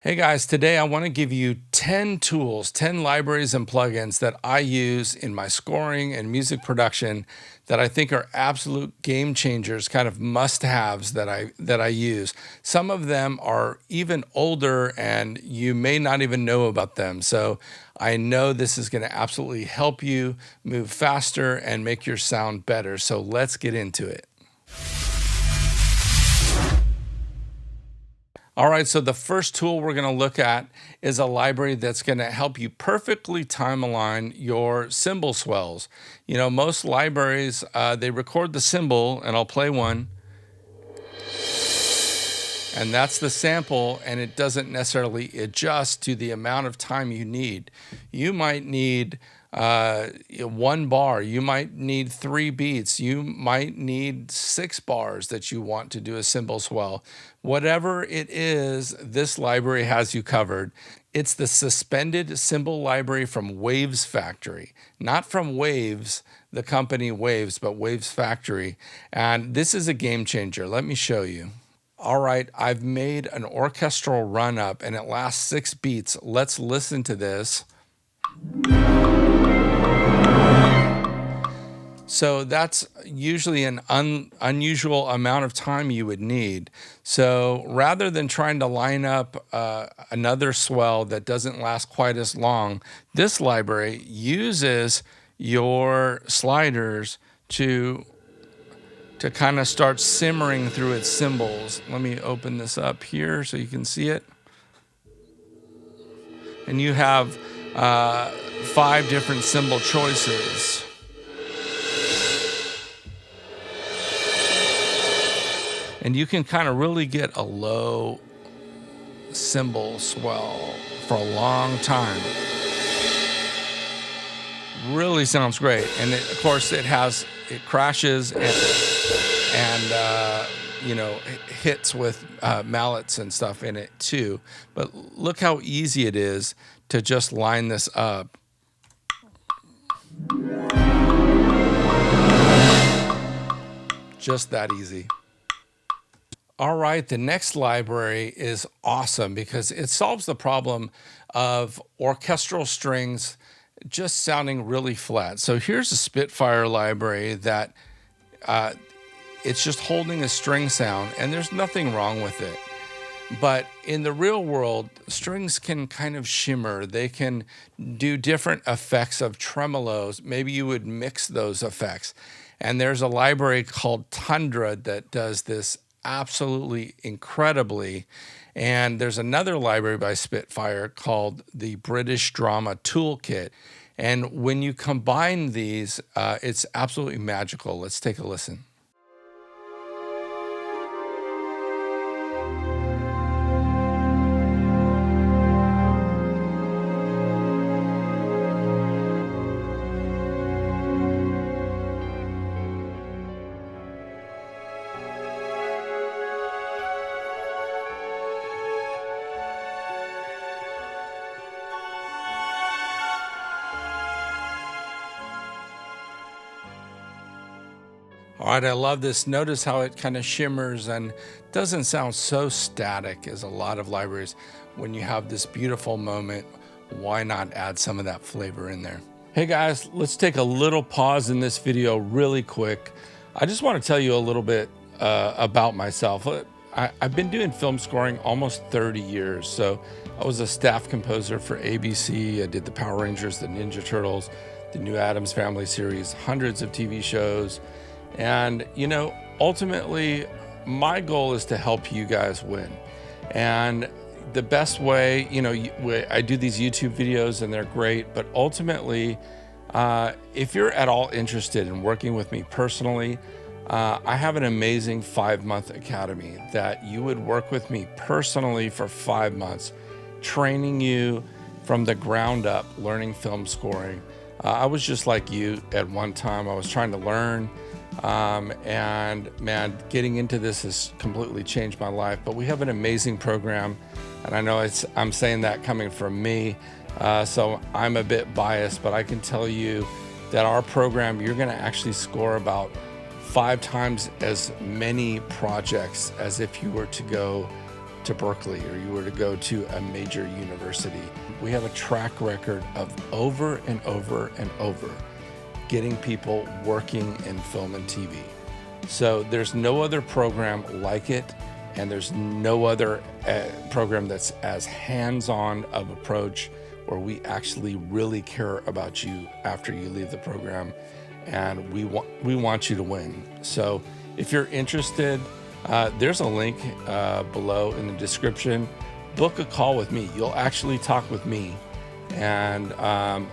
Hey guys, today I want to give you 10 tools, 10 libraries and plugins that I use in my scoring and music production that I think are absolute game changers, kind of must-haves that I use. Some of them are even older and you may not even know about them. So I know this is going to absolutely help you move faster and make your sound better. So let's get into it. All right, so the first tool we're going to look at is a library that's going to help you perfectly time align your cymbal swells. You know, most libraries, they record the cymbal, and I'll play one, and that's the sample, and it doesn't necessarily adjust to the amount of time you need. You might need one bar, you might need 3 beats, you might need 6 bars that you want to do a cymbal swell. Whatever it is, this library has you covered. It's the suspended cymbal library from Waves Factory, not from Waves, the company Waves, but Waves Factory. And this is a game changer. Let me show you. All right, I've made an orchestral run up and it lasts 6 beats. Let's listen to this. So that's usually an unusual amount of time you would need. So rather than trying to line up another swell that doesn't last quite as long, this library uses your sliders to kind of start simmering through its cymbals. Let me open this up here so you can see it. And you have 5 different cymbal choices. And you can kind of really get a low cymbal swell for a long time. Really sounds great. And of course it crashes and you know, hits with mallets and stuff in it too. But look how easy it is to just line this up. Just that easy. All right, the next library is awesome because it solves the problem of orchestral strings just sounding really flat. So here's a Spitfire library that it's just holding a string sound and there's nothing wrong with it. But in the real world, strings can kind of shimmer. They can do different effects of tremolos. Maybe you would mix those effects. And there's a library called Tundra that does this absolutely incredibly. And there's another library by Spitfire called the British Drama Toolkit. And when you combine these, it's absolutely magical. Let's take a listen. All right, I love this. Notice how it kind of shimmers and doesn't sound so static as a lot of libraries. When you have this beautiful moment, why not add some of that flavor in there? Hey guys, let's take a little pause in this video really quick. I just want to tell you a little bit about myself. I've been doing film scoring almost 30 years. So I was a staff composer for ABC. I did the Power Rangers, the Ninja Turtles, the new Addams Family series, hundreds of TV shows. And, you know, ultimately, my goal is to help you guys win. And the best way, you know, I do these YouTube videos and they're great, but ultimately, if you're at all interested in working with me personally, I have an amazing 5-month academy that you would work with me personally for 5 months, training you from the ground up, learning film scoring. I was just like you at one time. I was trying to learn. And man, getting into this has completely changed my life. But we have an amazing program, and I know I'm saying that coming from me, so I'm a bit biased, but I can tell you that our program, you're going to actually score about 5 times as many projects as if you were to go to Berkeley or you were to go to a major university. We have a track record of over and over and over getting people working in film and TV. So there's no other program like it, and there's no other program that's as hands-on of approach where we actually really care about you after you leave the program, and we want you to win. So if you're interested, there's a link below in the description. Book a call with me. You'll actually talk with me, and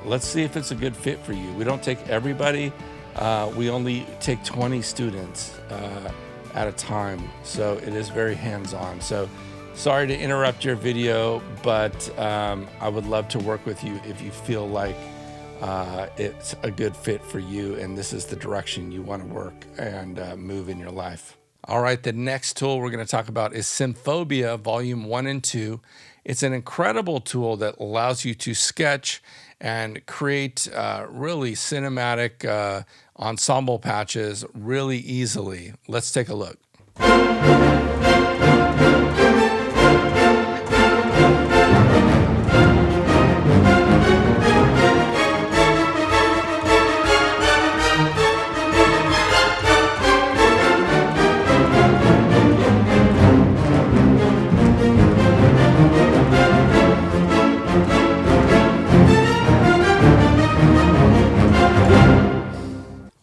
let's see if it's a good fit for you. We don't take everybody. We only take 20 students at a time, so it is very hands-on. So sorry to interrupt your video, but I would love to work with you if you feel like it's a good fit for you and this is the direction you want to work and move in your life. All right, the next tool we're going to talk about is Symphobia Volume 1 and 2. It's an incredible tool that allows you to sketch and create really cinematic ensemble patches really easily. Let's take a look.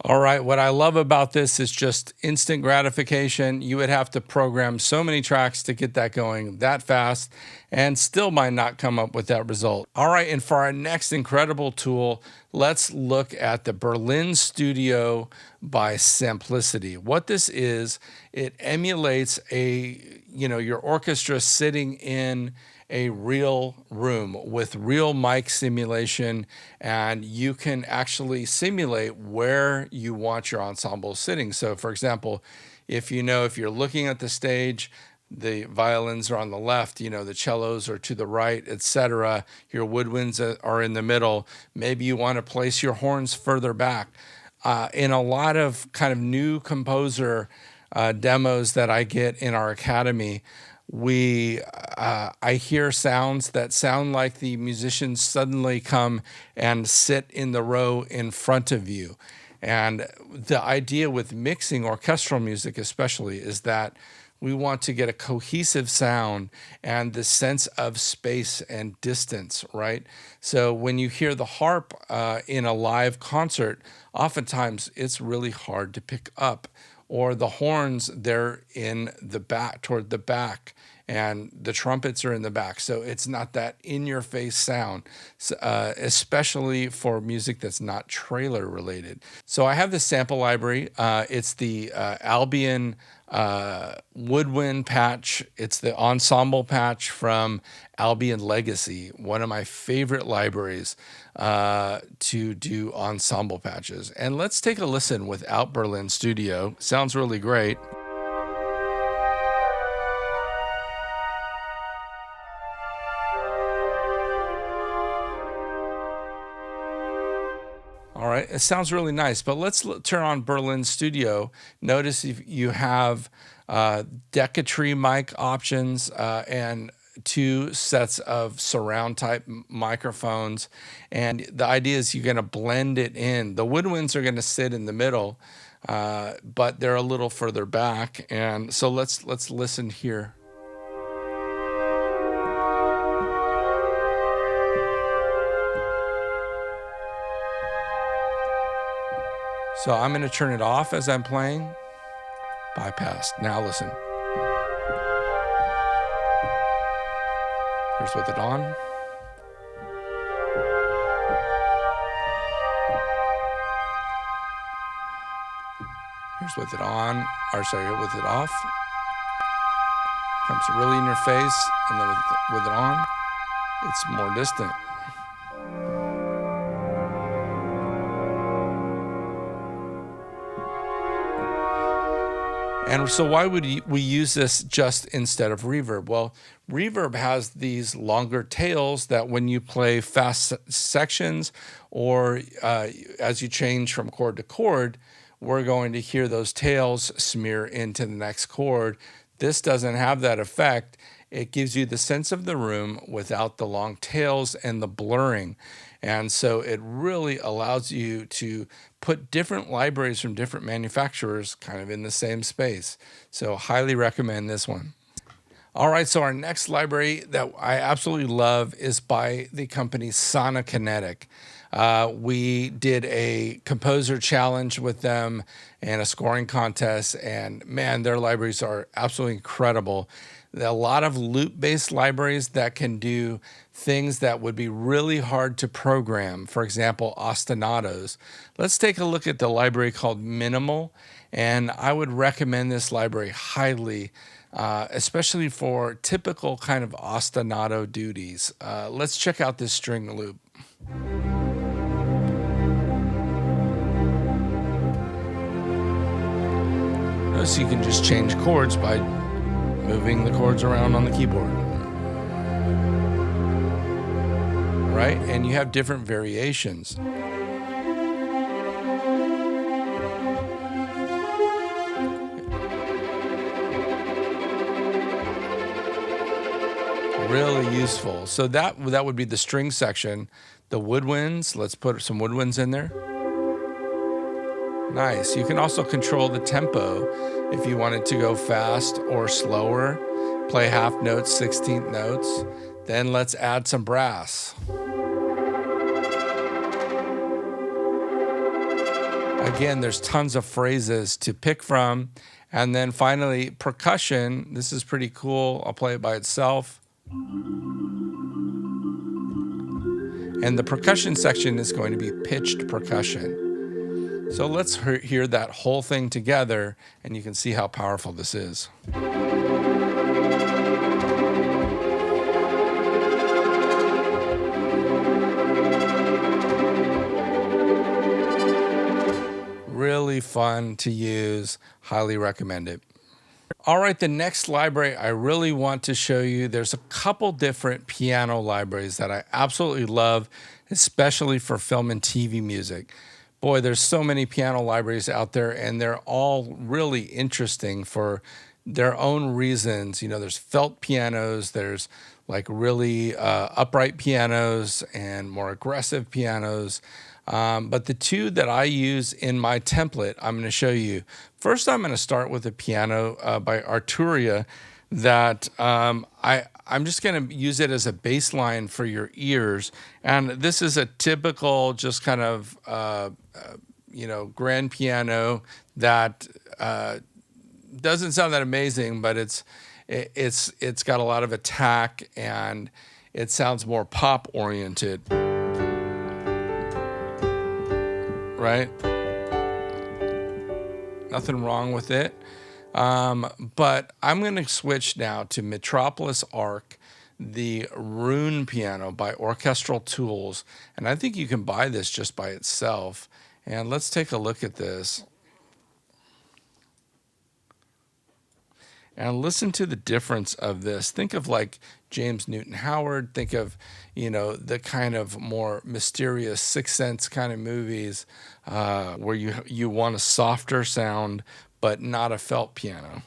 All right, what I love about this is just instant gratification. You would have to program so many tracks to get that going that fast and still might not come up with that result. All right, and for our next incredible tool, let's look at the Berlin Studio by Simplicity. What this is, it emulates your orchestra sitting in a real room with real mic simulation, and you can actually simulate where you want your ensemble sitting. So for example, if you're looking at the stage, the violins are on the left, the cellos are to the right, etc. Your woodwinds are in the middle. Maybe you want to place your horns further back. In a lot of kind of new composer demos that I get in our academy, I hear sounds that sound like the musicians suddenly come and sit in the row in front of you. And the idea with mixing orchestral music especially is that we want to get a cohesive sound and the sense of space and distance, right? So when you hear the harp in a live concert, oftentimes it's really hard to pick up. Or the horns, they're in the back, toward the back, and the trumpets are in the back. So it's not that in-your-face sound, especially for music that's not trailer related. So I have this sample library. It's the Albion Woodwind patch. It's the ensemble patch from Albion Legacy, one of my favorite libraries to do ensemble patches. And let's take a listen without Berlin Studio. Sounds really great. All right, it sounds really nice, but let's turn on Berlin Studio. Notice if you have Decatree mic options and 2 sets of surround type microphones. And the idea is you're going to blend it in. The woodwinds are going to sit in the middle, but they're a little further back. And so let's listen here. So I'm going to turn it off as I'm playing. Bypassed. Now listen. Here's with it on. Here's with it on, or sorry, with it off. Comes really in your face, and then with it on, it's more distant. And so why would we use this just instead of reverb? Well, reverb has these longer tails that when you play fast sections or as you change from chord to chord, we're going to hear those tails smear into the next chord. This doesn't have that effect. it gives you the sense of the room without the long tails and the blurring. And so it really allows you to put different libraries from different manufacturers kind of in the same space. So highly recommend this one. All right, so our next library that I absolutely love is by the company Sonokinetic. We did a composer challenge with them and a scoring contest, and man, their libraries are absolutely incredible. There are a lot of loop-based libraries that can do things that would be really hard to program. For example, ostinatos. Let's take a look at the library called Minimal, and I would recommend this library highly, especially for typical kind of ostinato duties. Let's check out this string loop. Notice you can just change chords by moving the chords around on the keyboard. Right? And you have different variations. Really useful. So that would be the string section. The woodwinds, let's put some woodwinds in there. Nice. You can also control the tempo if you wanted to go fast or slower. Play half notes, 16th notes. Then let's add some brass. Again, there's tons of phrases to pick from. And then finally, percussion. This is pretty cool. I'll play it by itself. And the percussion section is going to be pitched percussion. So let's hear that whole thing together, and you can see how powerful this is. Really fun to use. Highly recommend it. All right, the next library I really want to show you, there's a couple different piano libraries that I absolutely love, especially for film and TV music. Boy, there's so many piano libraries out there, and they're all really interesting for their own reasons. You know, there's felt pianos, there's like really upright pianos and more aggressive pianos. But the two that I use in my template, I'm going to show you. First, I'm going to start with a piano by Arturia that I'm just going to use it as a bass line for your ears. And this is a typical just kind of, grand piano that doesn't sound that amazing, but it's got a lot of attack and it sounds more pop oriented. Right? Nothing wrong with it. But I'm going to switch now to Metropolis Arc, the Rune piano by Orchestral Tools. And I think you can buy this just by itself. And let's take a look at this. And listen to the difference of this. Think of like James Newton Howard. Think of, the kind of more mysterious Sixth Sense kind of movies where you want a softer sound, but not a felt piano.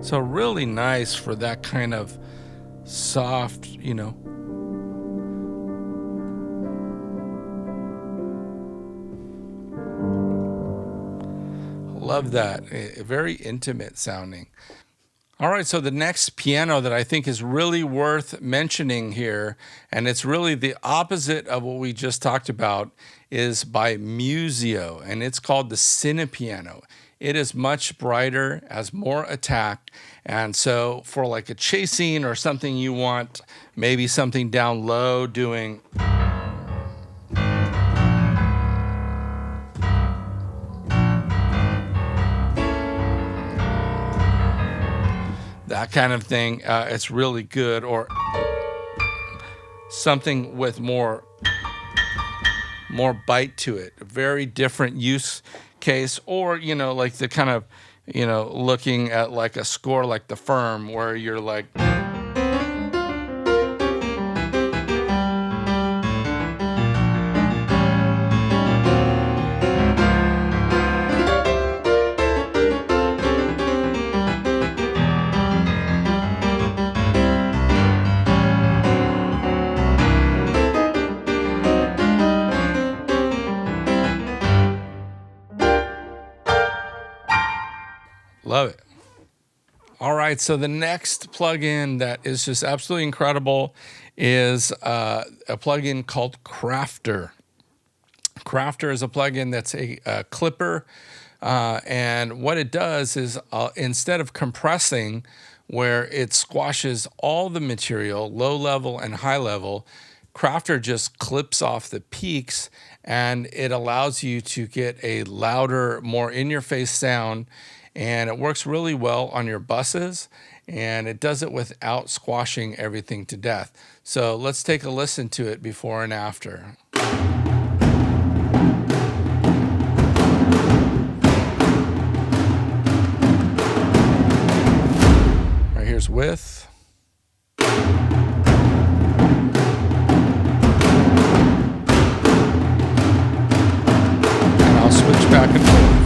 So really nice for that kind of soft, Love that. Very intimate sounding. All right, so the next piano that I think is really worth mentioning here, and it's really the opposite of what we just talked about, is by Musio, and it's called the Cine piano. It is much brighter, has more attack, and so for like a chasing or something you want, maybe something down low doing... that kind of thing. It's really good. Or something with more bite to it, a very different use case. Or, you know, like the kind of, you know, looking at like a score like the Firm, where you're like, love it. All right, so the next plugin that is just absolutely incredible is a plugin called Crafter. Crafter is a plugin that's a clipper, and what it does is instead of compressing, where it squashes all the material, low level and high level, Crafter just clips off the peaks, and it allows you to get a louder, more in-your-face sound. And it works really well on your buses, and it does it without squashing everything to death. So let's take a listen to it before and after. Right here's with. And I'll switch back and forth.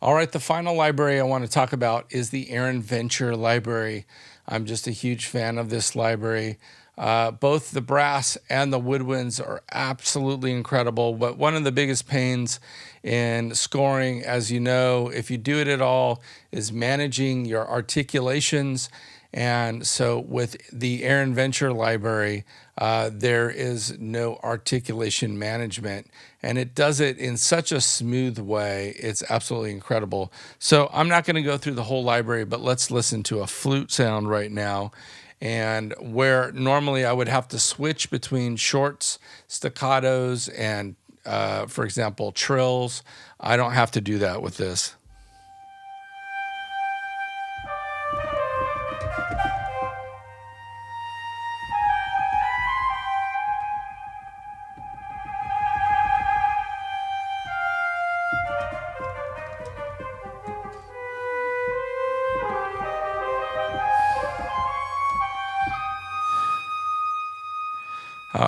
All right, the final library I want to talk about is the Aaron Venture library. I'm just a huge fan of this library. Both the brass and the woodwinds are absolutely incredible, but one of the biggest pains in scoring, as you know, if you do it at all, is managing your articulations. And so with the Aaron Venture library, there is no articulation management, and it does it in such a smooth way. It's absolutely incredible. So I'm not going to go through the whole library, but let's listen to a flute sound right now. And where normally I would have to switch between shorts, staccatos, and for example, trills, I don't have to do that with this.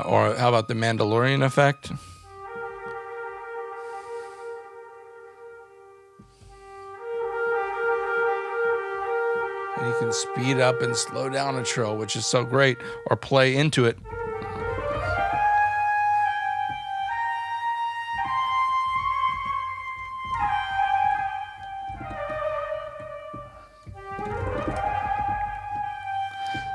Or how about the Mandalorian effect? And you can speed up and slow down a trill, which is so great, or play into it.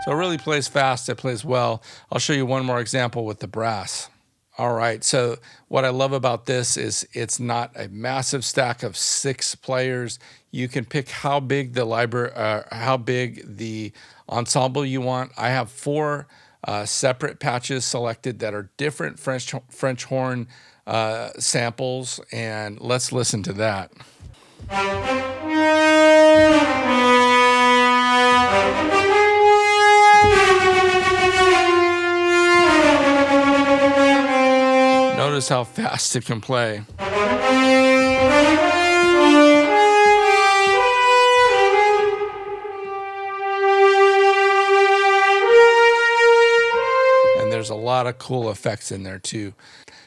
So it really plays fast, it plays well. I'll show you one more example with the brass. All right, so what I love about this is it's not a massive stack of 6 players. You can pick how big the library, how big the ensemble you want. I have 4 separate patches selected that are different French horn samples, and let's listen to that. Notice how fast it can play. And there's a lot of cool effects in there too.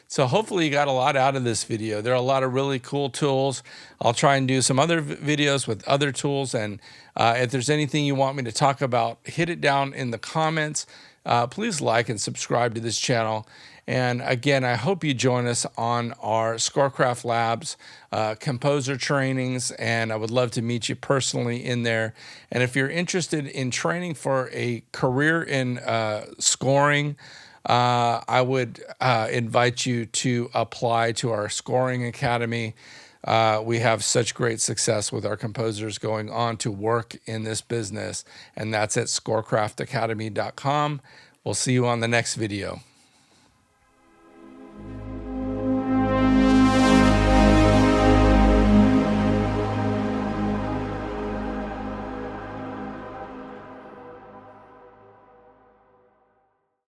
So hopefully you got a lot out of this video. There are a lot of really cool tools. I'll try and do some other videos with other tools. And if there's anything you want me to talk about, hit it down in the comments. Please like and subscribe to this channel. And again, I hope you join us on our Scorecraft Labs composer trainings, and I would love to meet you personally in there. And if you're interested in training for a career in scoring, I would invite you to apply to our Scoring Academy. We have such great success with our composers going on to work in this business, and that's at scorecraftacademy.com. We'll see you on the next video.